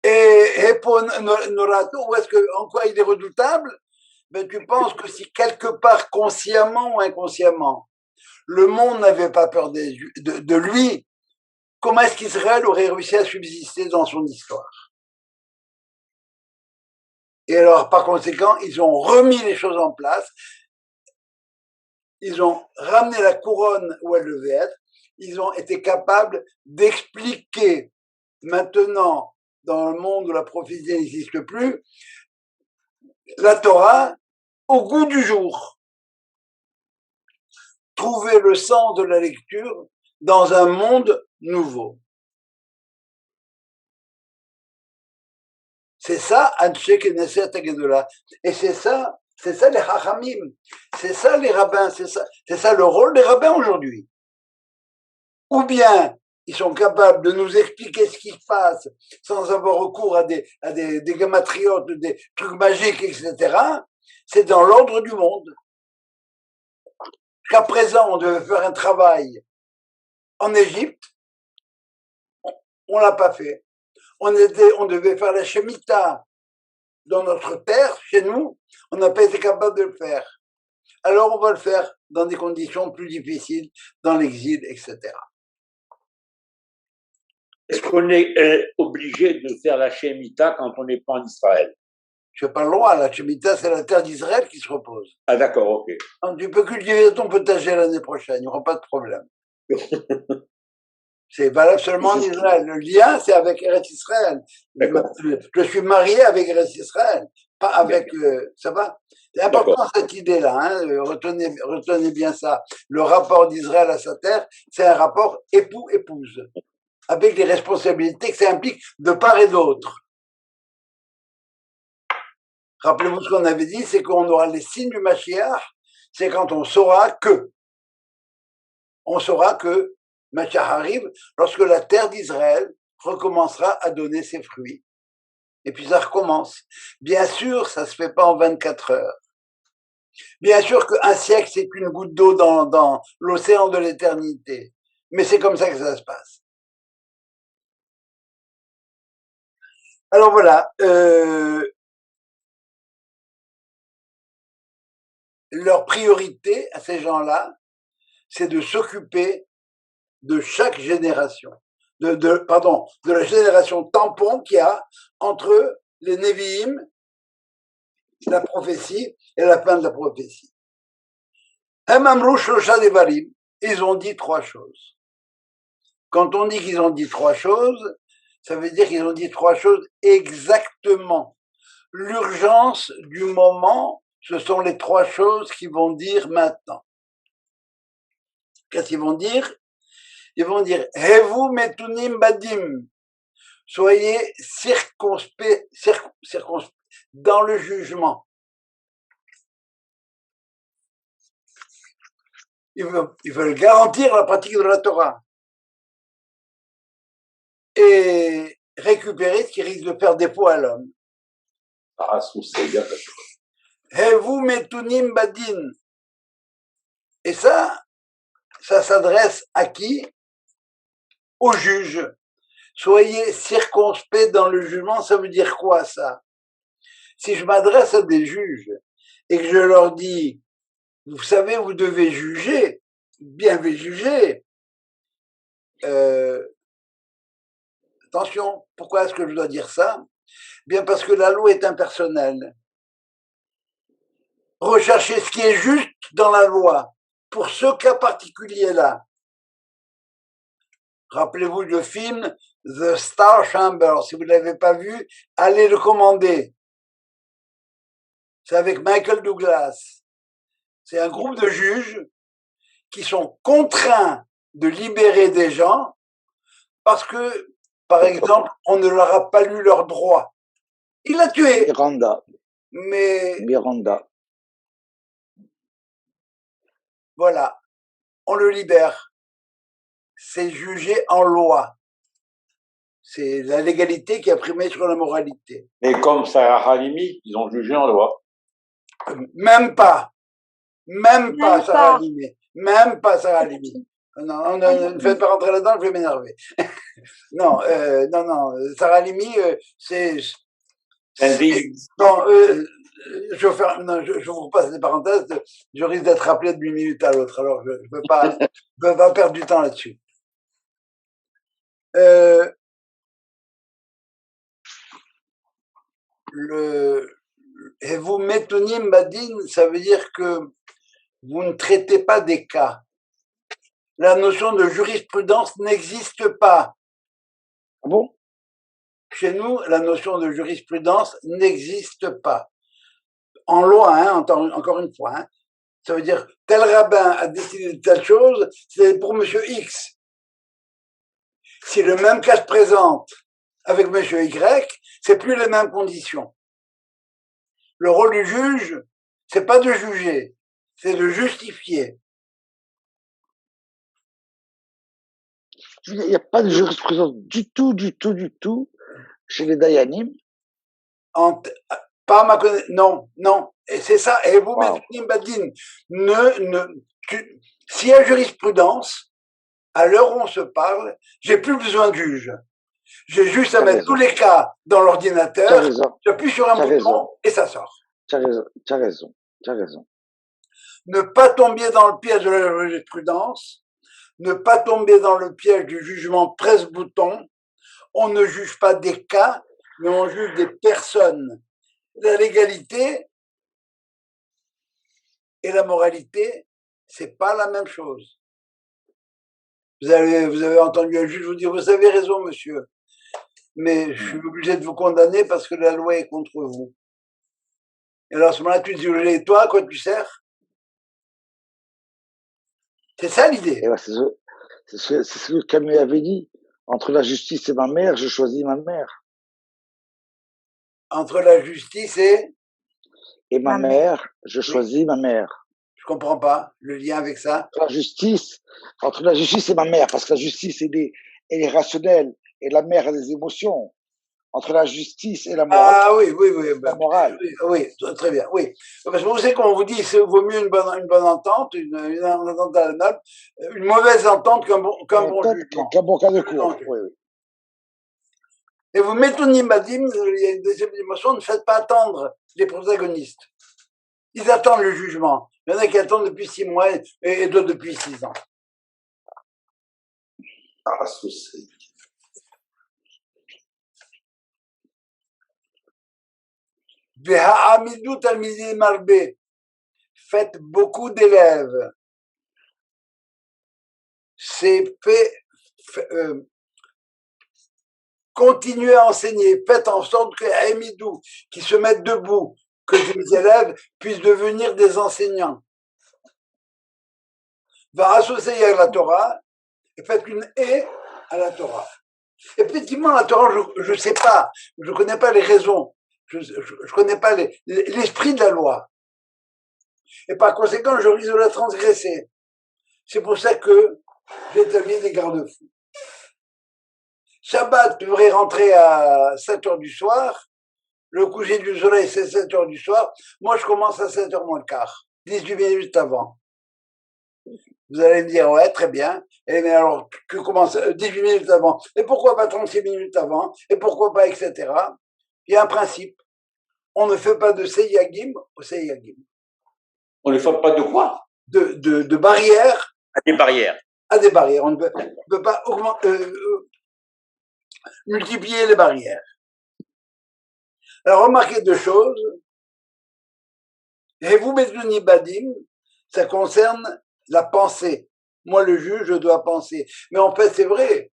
Et pour Norato, en quoi il est redoutable? Ben, tu penses que si quelque part, consciemment ou inconsciemment, le monde n'avait pas peur de lui, comment est-ce qu'Israël aurait réussi à subsister dans son histoire? Et alors, par conséquent, ils ont remis les choses en place, ils ont ramené la couronne où elle devait être, ils ont été capables d'expliquer maintenant, dans le monde où la prophétie n'existe plus, la Torah au goût du jour. Trouver le sens de la lecture dans un monde nouveau. C'est ça, Anshe Knesset Gedola. Et c'est ça les Chachamim, c'est ça les rabbins, c'est ça le rôle des rabbins aujourd'hui. Ou bien ils sont capables de nous expliquer ce qui se passe sans avoir recours à des gematriotes, des trucs magiques, etc. C'est dans l'ordre du monde. Jusqu'à présent, on devait faire un travail en Égypte, on l'a pas fait. On devait faire la Shemitah dans notre terre, chez nous, on n'a pas été capable de le faire. Alors on va le faire dans des conditions plus difficiles, dans l'exil, etc. Est-ce qu'on est obligé de faire la Shemitah quand on n'est pas en Israël? Je n'ai pas le droit. La Shemitah, c'est la terre d'Israël qui se repose. Ah, d'accord, ok. Donc, tu peux cultiver ton potager l'année prochaine. Il n'y aura pas de problème. C'est valable seulement en Israël. Le lien, c'est avec Eretz Israël. Je suis marié avec Eretz Israël, pas avec. Ça va? C'est important cette idée-là. Hein, retenez bien ça. Le rapport d'Israël à sa terre, c'est un rapport époux-épouse, avec les responsabilités que ça implique de part et d'autre. Rappelez-vous ce qu'on avait dit, c'est qu'on aura les signes du Mashiach, c'est quand on saura que Mashiach arrive lorsque la terre d'Israël recommencera à donner ses fruits. Et puis ça recommence. Bien sûr, ça se fait pas en 24 heures. Bien sûr qu'un siècle, c'est une goutte d'eau dans l'océan de l'éternité. Mais c'est comme ça que ça se passe. Alors voilà, leur priorité à ces gens-là, c'est de s'occuper de chaque génération, de la génération tampon qu'il y a entre les Névi'im, la prophétie, et la fin de la prophétie. Ils ont dit 3 choses. Quand on dit qu'ils ont dit 3 choses, ça veut dire qu'ils ont dit 3 choses exactement. L'urgence du moment, ce sont les 3 choses qu'ils vont dire maintenant. Qu'est-ce qu'ils vont dire? Ils vont dire Hevu metunim badim. Soyez circonspects dans le jugement. Ils veulent garantir la pratique de la Torah et récupérer ce qui risque de faire défaut à l'homme. Hevu metunim badin. Et ça s'adresse à qui? Aux juges. Soyez circonspects dans le jugement, ça veut dire quoi ça? Si je m'adresse à des juges et que je leur dis, vous savez, vous devez juger, bien juger, attention, pourquoi est-ce que je dois dire ça? Bien parce que la loi est impersonnelle. Recherchez ce qui est juste dans la loi, pour ce cas particulier-là. Rappelez-vous le film The Star Chamber, si vous ne l'avez pas vu, allez le commander. C'est avec Michael Douglas. C'est un groupe de juges qui sont contraints de libérer des gens parce que, par exemple, on ne leur a pas lu leurs droits. Il l'a tué. Miranda. Mais Miranda. voilà, on le libère. C'est jugé en loi. C'est la légalité qui a primé sur la moralité. Et comme Sarah Halimi, ils ont jugé en loi. Même pas Sarah Halimi. Même pas Sarah Halimi. Non, ne me faites pas rentrer là-dedans, je vais m'énerver. non, Sarah Halimi, c'est bon, je vous passe des parenthèses, je risque d'être rappelé d'une minute à l'autre, alors je ne peux pas perdre du temps là-dessus. Et vous metunim badin, ça veut dire que vous ne traitez pas des cas. La notion de jurisprudence n'existe pas. Ah bon? Chez nous, la notion de jurisprudence n'existe pas. En loi, hein, encore une fois, hein, ça veut dire tel rabbin a décidé de telle chose, c'est pour monsieur X. Si le même cas se présente avec monsieur Y, c'est plus les mêmes conditions. Le rôle du juge, c'est pas de juger, c'est de justifier. Il n'y a pas de jurisprudence du tout chez les Dayanim. Pas ma connaissance. Non. Et c'est ça. Et vous, Metunim Badin, s'il y a jurisprudence, à l'heure où on se parle, j'ai plus besoin de juge. J'ai juste à mettre tous les cas dans l'ordinateur, j'appuie sur un bouton et ça sort. Tu as raison. Ne pas tomber dans le piège de la jurisprudence, ne pas tomber dans le piège du jugement presse-bouton. On ne juge pas des cas, mais on juge des personnes. La légalité et la moralité, c'est pas la même chose. Vous avez entendu un juge vous dire, vous avez raison, monsieur, mais je suis obligé de vous condamner parce que la loi est contre vous. Et alors à ce moment-là, tu dis, et toi, à quoi tu sers? C'est ça l'idée. Et ben, c'est ce que Camus avait dit. Entre la justice et ma mère, je choisis ma mère. Entre la justice et ma mère, je choisis ma mère. Je comprends pas le lien avec ça. Entre la justice et ma mère, parce que la justice elle est rationnelle et la mère a des émotions. Entre la justice et la morale. Ah oui, la morale. Oui, très bien, oui. Parce que vous savez qu'on vous dit, il vaut mieux une bonne entente, une entente à la noble, une mauvaise entente qu'un bon jugement. Qu'un bon cas de cour. Oui. Et vous Metonim Badim, il y a une deuxième dimension, ne faites pas attendre les protagonistes. Ils attendent le jugement. Il y en a qui attendent depuis 6 mois et d'autres depuis 6 ans. Ah, souci. Faites beaucoup d'élèves. C'est continuez à enseigner. Faites en sorte que Hamidou, qui se mettent debout, que les élèves puissent devenir des enseignants. Va associer à la Torah et faites une haie à la Torah. Effectivement, la Torah, je ne sais pas, je ne connais pas les raisons, je ne connais pas l'esprit de la loi. Et par conséquent, je risque de la transgresser. C'est pour ça que j'établis des garde-fous. Shabbat devrait rentrer à 7 heures du soir. Le coucher du soleil, c'est 7 heures du soir. Moi, je commence à 7 heures moins le quart, 18 minutes avant. Vous allez me dire, ouais, très bien. Et mais alors, tu commences 18 minutes avant. Et pourquoi pas 36 minutes avant? Et pourquoi pas, etc. Il y a un principe. On ne fait pas de Seyagim au Seyagim. On ne fait pas de quoi? De barrières. À des barrières. À des barrières. On ne peut pas multiplier les barrières. Alors, remarquez 2 choses. Et vous, Bezuni Badim, ça concerne la pensée. Moi, le juge, je dois penser. Mais en fait, c'est vrai.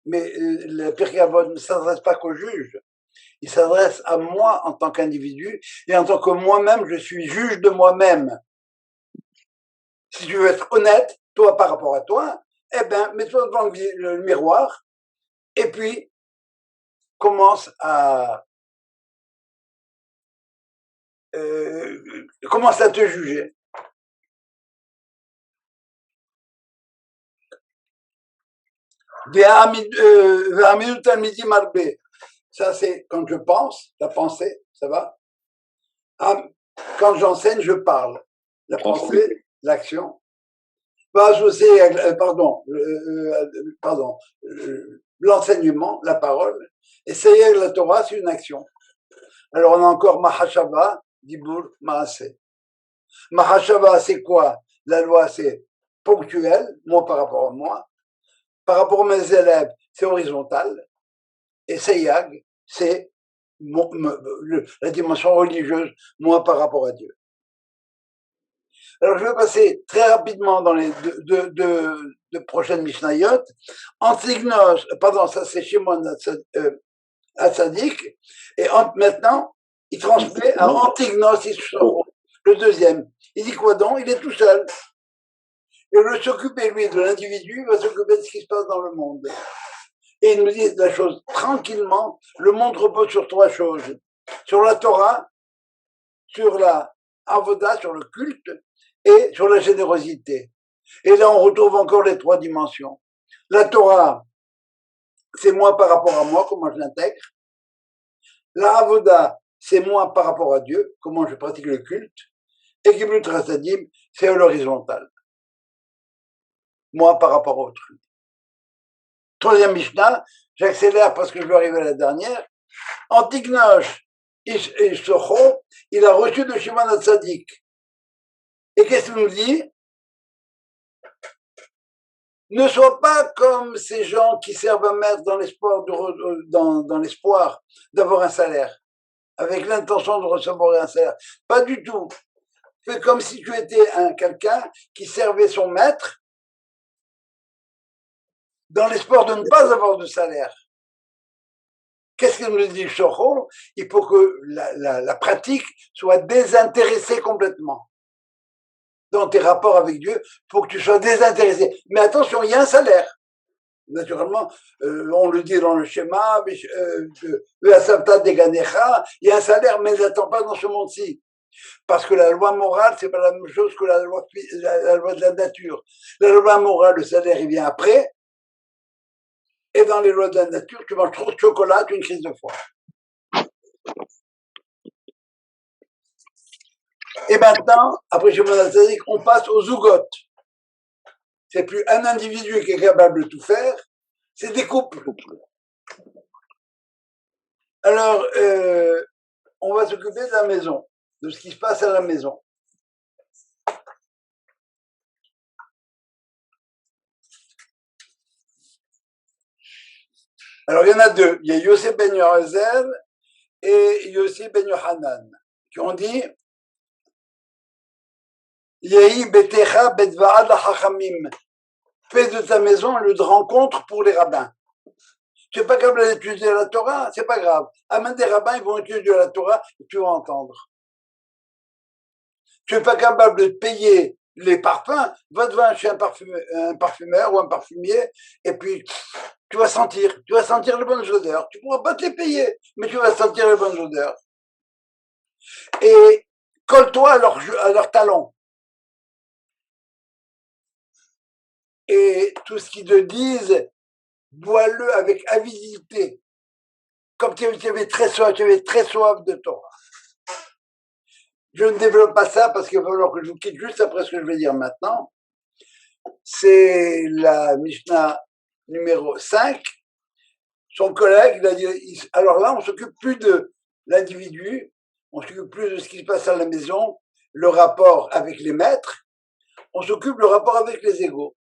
Mais le Pirkei Avot ne s'adresse pas qu'au juge. Il s'adresse à moi en tant qu'individu et en tant que moi-même, je suis juge de moi-même. Si tu veux être honnête, toi par rapport à toi, eh ben, mets-toi devant le miroir et puis commence à te juger. Ça, c'est quand je pense, la pensée, ça va. Quand j'enseigne, je parle. La pensée, l'action. L'enseignement, la parole. Et Seyeg la Torah, c'est une action. Alors, on a encore Mahashava, Dibur, Maaseh. Mahashava, c'est quoi? La loi, c'est ponctuel, moi par rapport à moi. Par rapport à mes élèves, c'est horizontal. Et Seyag, c'est la dimension religieuse, moi par rapport à Dieu. Alors, je vais passer très rapidement dans les deux prochaines Mishnayot. Antignos, pardon, ça c'est Shimon Hatzadik. Et maintenant, il transmet à Antignos Ishoro, le deuxième. Il dit quoi donc? Il est tout seul. Et le s'occuper, lui, de l'individu, va s'occuper de ce qui se passe dans le monde. Et il nous dit la chose tranquillement. Le monde repose sur 3 choses. Sur la Torah, sur la Avoda, sur le culte, et sur la générosité. Et là, on retrouve encore les 3 dimensions. La Torah, c'est moi par rapport à moi, comment je l'intègre. La Avoda, c'est moi par rapport à Dieu, comment je pratique le culte. Et Giblut Rasadim, c'est l'horizontal. Moi par rapport à autrui. 3e Mishnah, j'accélère parce que je vais arriver à la dernière. Antignosh Ishsocho, il a reçu de Shimon Hatzadik. Et qu'est-ce qu'il nous dit? Ne sois pas comme ces gens qui servent un maître dans l'espoir d'avoir un salaire. avec l'intention de recevoir un salaire. Pas du tout. Fais comme si tu étais quelqu'un qui servait son maître dans l'espoir de ne pas avoir de salaire. Qu'est-ce que nous dit le Shoro? Il faut que la pratique soit désintéressée complètement. Dans tes rapports avec Dieu, il faut que tu sois désintéressé. Mais attention, il y a un salaire. Naturellement, on le dit dans le schéma, il y a un salaire, mais n'attends pas dans ce monde-ci. Parce que la loi morale, c'est pas la même chose que la loi de la nature. La loi morale, le salaire, il vient après. Et dans les lois de la nature, tu manges trop de chocolat, tu as une crise de foie. Et maintenant, après Shimon HaTzadik, on passe aux zougotes. C'est plus un individu qui est capable de tout faire, c'est des couples. Alors, on va s'occuper de la maison, de ce qui se passe à la maison. Alors, il y en a deux. Il y a Yosef ben Yohazel et Yosef ben Yohanan qui ont dit Yehi betecha bedvaad hachamim. Fais de ta maison un lieu de rencontre pour les rabbins. Tu n'es pas capable d'étudier la Torah, c'est pas grave. Amène des rabbins, ils vont étudier la Torah et tu vas entendre. Tu n'es pas capable de payer les parfums, va devant chez un parfumeur ou un parfumier et puis tu vas sentir les bonnes odeurs. Tu ne pourras pas te les payer, mais tu vas sentir les bonnes odeurs. Et colle-toi à leurs talons. Et tout ce qu'ils te disent, bois-le avec avidité. Comme tu avais très soif de Torah. Je ne développe pas ça parce qu'il va falloir que je vous quitte juste après ce que je vais dire maintenant. C'est la Mishnah numéro 5. Son collègue, il a dit, alors là, on s'occupe plus de l'individu, on s'occupe plus de ce qui se passe à la maison, le rapport avec les maîtres, on s'occupe du rapport avec les égaux.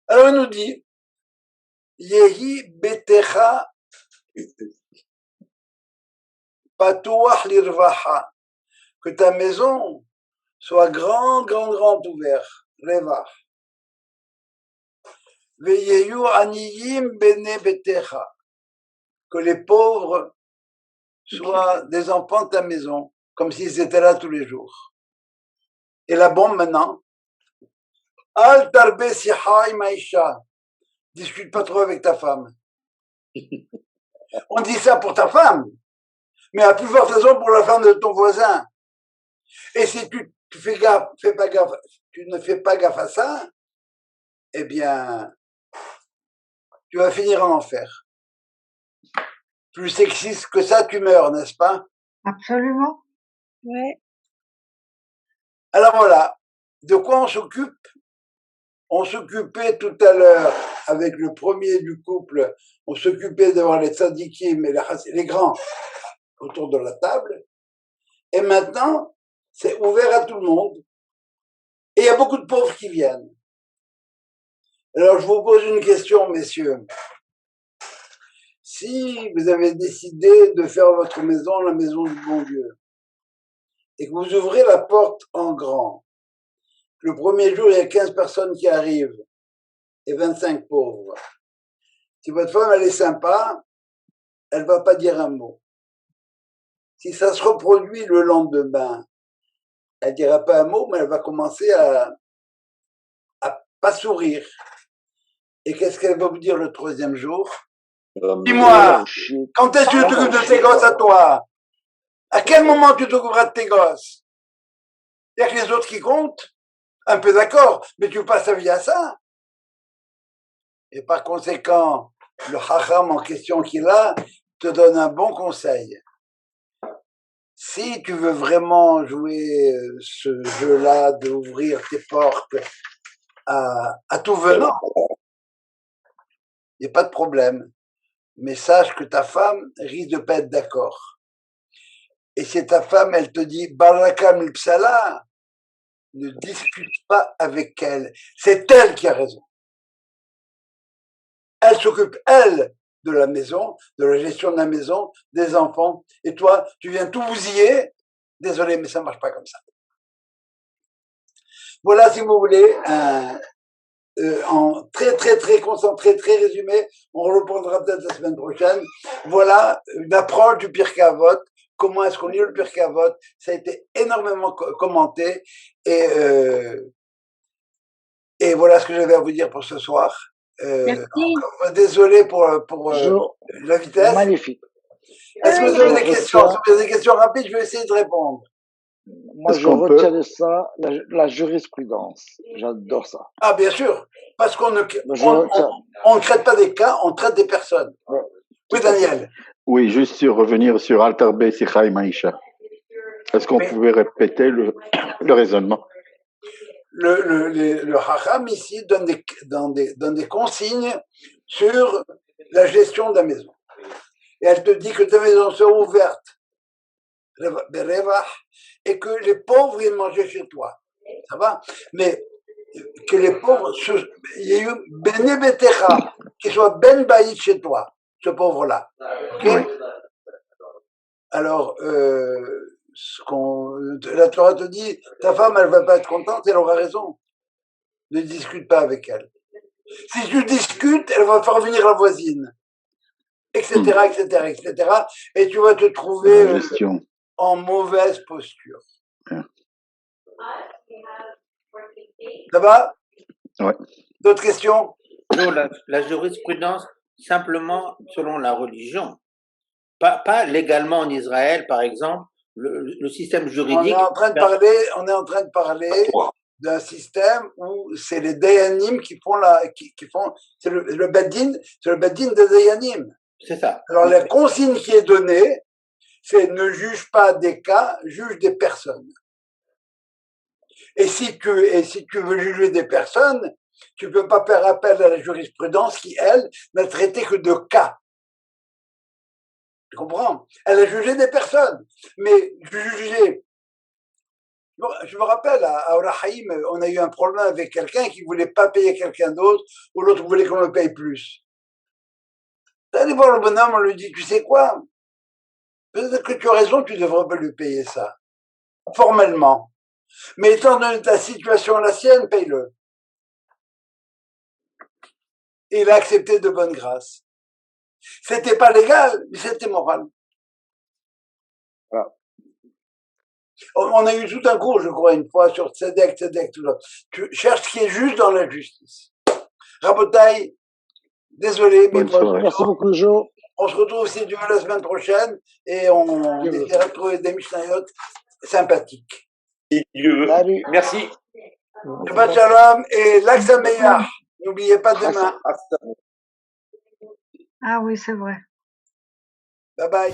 Alors il nous dit, Yehi betecha patuach lirvacha, que ta maison soit grand ouvert, revach. Veyeyu aniyim bene betecha, que les pauvres soient des enfants de ta maison, comme s'ils étaient là tous les jours. Et la bombe maintenant, al tarbe siha maisha, discute pas trop avec ta femme. On dit ça pour ta femme, mais à plus forte raison pour la femme de ton voisin. Et si tu ne fais pas gaffe à ça, eh bien, tu vas finir en enfer. Plus sexiste que ça, tu meurs, n'est-ce pas? Absolument. Ouais. Alors voilà, de quoi on s'occupe? On s'occupait tout à l'heure, avec le premier du couple, on s'occupait d'avoir les tzadikim et les grands autour de la table. Et maintenant, c'est ouvert à tout le monde. Et il y a beaucoup de pauvres qui viennent. Alors, je vous pose une question, messieurs. Si vous avez décidé de faire votre maison la maison du bon Dieu, et que vous ouvrez la porte en grand, le premier jour, il y a 15 personnes qui arrivent et 25 pauvres. Si votre femme, elle est sympa, elle va pas dire un mot. Si ça se reproduit le lendemain, elle dira pas un mot, mais elle va commencer à pas sourire. Et qu'est-ce qu'elle va vous dire le troisième jour? Dis-moi, quand est-ce que tu t'occupes de tes gosses à toi? À quel moment tu t'occuperas de tes gosses? Il n'y a que les autres qui comptent. Un peu d'accord, mais tu passes ta vie à ça. Et par conséquent, le hacham en question qu'il a te donne un bon conseil. Si tu veux vraiment jouer ce jeu-là, d'ouvrir tes portes à tout venant, il n'y a pas de problème. Mais sache que ta femme risque de pas être d'accord. Et si ta femme, elle te dit Barakam l'Ipsala, ne discute pas avec elle. C'est elle qui a raison. Elle s'occupe, elle, de la maison, de la gestion de la maison, des enfants. Et toi, tu viens tout bousiller. Désolé, mais ça marche pas comme ça. Voilà, si vous voulez, en très concentré, très résumé, on reprendra peut-être la semaine prochaine. Voilà une approche du Pirkei Avot. Comment est-ce qu'on lit le Pirkei Avot? Ça a été énormément commenté et voilà ce que j'avais à vous dire pour ce soir. Merci. Désolé pour la vitesse. Magnifique. Est-ce que vous avez des questions? Si vous avez des questions rapides, je vais essayer de répondre. Moi, je retiens de ça la jurisprudence. J'adore ça. Ah, bien sûr. Parce qu'on ne Je traite pas des cas, on traite des personnes. Ouais, Oui, tout à fait. Daniel. Oui, juste revenir sur Alter Bey Sicha et Maïcha. Est-ce qu'on Oui. pouvait répéter le raisonnement? Le Chacham ici donne des consignes sur la gestion de la maison. Et elle te dit que ta maison soit ouverte, et que les pauvres viennent manger chez toi. Ça va? Mais que les pauvres, il y ait eu Bene Betecha, qui soit Ben Baït chez toi, ce pauvre-là. Okay? Oui. Alors, la Torah te dit, ta femme, elle va pas être contente, elle aura raison. Ne discute pas avec elle. Si tu discutes, elle va faire venir la voisine, etc., etc. Et tu vas te trouver La gestion. en mauvaise posture. Ça va? Ouais. D'autres questions? Non, la jurisprudence, simplement selon la religion. Pas légalement en Israël, par exemple, le système juridique. On est en train de parler d'un système où c'est les Dayanim qui font c'est le Bedin, c'est le Bedin des Dayanim. C'est ça. Alors la consigne qui est donnée, c'est ne juge pas des cas, juge des personnes. Et si tu veux juger des personnes, tu peux pas faire appel à la jurisprudence qui, elle, n'a traité que de cas. Tu comprends? Elle a jugé des personnes, mais juger. Je me rappelle, à Orahaïm, on a eu un problème avec quelqu'un qui voulait pas payer quelqu'un d'autre, ou l'autre voulait qu'on le paye plus. Allez voir le bonhomme, on lui dit, tu sais quoi? Peut-être que tu as raison, tu devrais pas lui payer ça. Formellement. Mais étant donné ta situation, la sienne, paye-le. Et il a accepté de bonne grâce. C'était pas légal, mais c'était moral. Voilà. On a eu tout un cours, je crois, une fois, sur Tzedek, tout ça. Tu cherches ce qui est juste dans la justice. Rabotaï, désolé, mais Bonne soirée. Merci beaucoup, Joe. on se retrouve, si Dieu veut, la semaine prochaine, et on essaiera de trouver des Mishnayot sympathiques. Salut. Merci. Shabbat Shalom et l'Aksameya. N'oubliez pas demain. Ah oui, c'est vrai. Bye bye.